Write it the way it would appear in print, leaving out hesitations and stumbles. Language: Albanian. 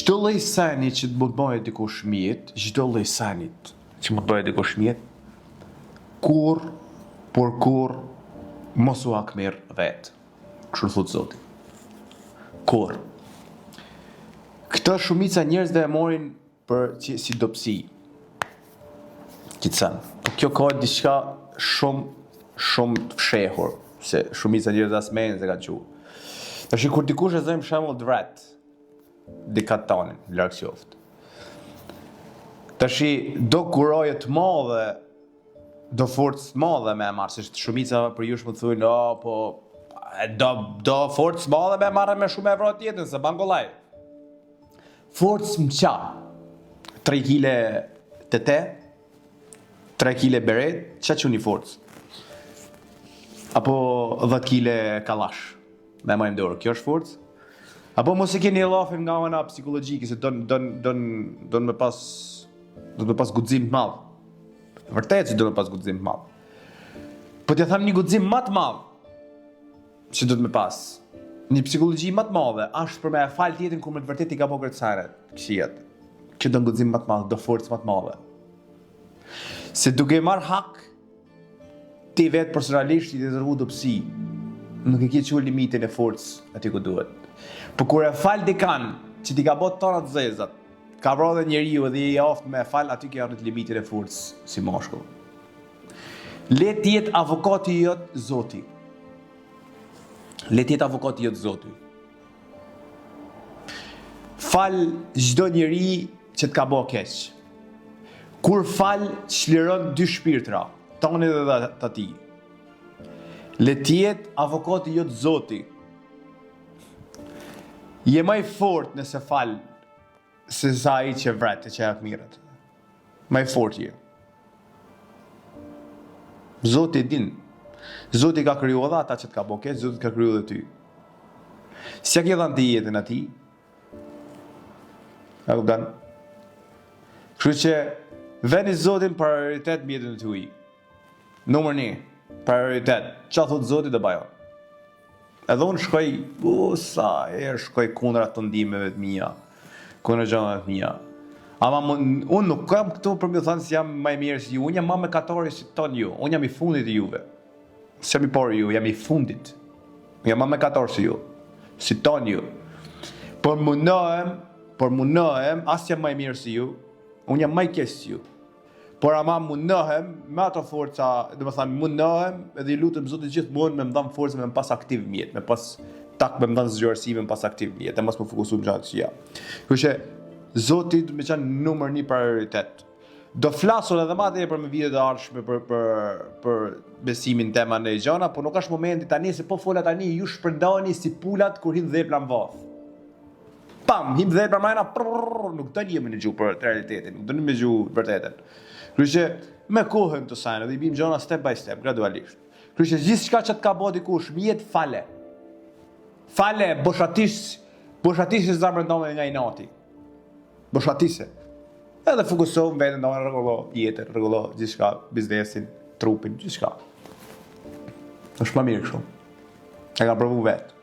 Çdo lloj seni që të mund bëhet dikush mjet, çdo lloj senit që mund bëhet dikush mjet, kur mos u hakmer vet. Kështu thot Zoti. Kur. Këtë shumica njerëzve e morin për si dobësi. Kitsan. Kjo ka diçka shumë të fshehur, se shumica njerëz as mendin se ka qenë. Tash kur dikush e zëm shembull dret, dikatanin, larg qoftë. Tash do kuroje të madhe, do forcë të madhe me marr, se shumica për ju më thonë, po do forcë të madhe me marrë me shumë evra tjetër, se ban kollaj. Forcë më qa, 3 kile tete, 3 kile beret, qa që një forcë? Apo 10 kile kalash, me majmë dorë, kjo është forcë? Apo mos e keni llafin nga ana psikologjike, se don me pas guxim të madh. Vërtet që do me pas guxim të madh. Po t'ja tham një guxim më të madh që do të me pas. Një psikologji më të madhe, është për me e fal tjetrin kur me të vërtet i ka po kërcëret, këshiet. Që do në guxim më të madh, do forcë më të madhe. Se duke marr hak, ti vetë personalisht i dezervu dobësi. Nuk e ke qenë limitin e forcës aty ku duhet. Po kur e fal dikan që ti ka bot tona të zezat, ka vrarë dhe njeriu dhe i aftë me e fal, aty ke arrit limitin e forcës si mashkull. Le të jetë avokati jot Zoti. Le të jetë avokati jot Zoti. Fal çdo njeri që të ka bë keq. Kur fal, çliron 2 shpirtra, tonë dhe të ti. Le të jetë avokati jot Zoti. Je maj fort nëse fal se sa ai që vret e që e mirët. Maj fort je. Zoti din. Zoti ka kriju edhe ata që të ka bo keq, Zoti ka kriju edhe ty. Si a ke dhënë ti jetën ati? A kupton? Kështu që veni Zotin prioritet në jetën e tuaj. Numër 1, prioritet. Çfarë thot Zoti do bajo? Edhe unë shkoj kundra të ndimeve të mia, kundra gjënave të mia. Ama unë nuk kam këtu për më thënë se jam më i mirë se ju, unë jam më mëkatori si ton ju, unë jam i fundit i juve. S'jam i parë ju, jam i fundit. Jam më mëkator se ju, si ton ju. Por munohem, as jam më i mirë se ju, unë jam më i keq se ju. Por ama munohem me ato forca, do të thënë munohem edhe i lutem Zotit gjithmonë me më dham forcë me më pas aktiv mjet, me pas tak me më dham zgjuarësi me më pas aktiv mjet, e mos më fokusu në gjatë që ja. Kështu që Zoti do të më qenë numër 1 prioritet. Do flasun edhe më atje për me vitet e ardhshme për besimin tema në gjëna, por nuk është momenti tani se po fola tani ju shpërndani si pulat kur hin dhepla në vath. Pam, him dhepla mëna, nuk do jemi në gjuhë për realitetin, nuk do në gjuhë vërtetën. Kështu që me kohën të sajnë dhe i bim gjona step by step, gradualisht. Kështu që gjithçka që të ka bëu dikush, mjet fale. Fale, boshatisë zemrën tënde nga inati. Boshatise. Edhe fokusohu në veten tënde, rregullo jetën, rregullo gjithçka, biznesin, trupin, gjithçka. Është më mirë kështu. E kam provu vetë.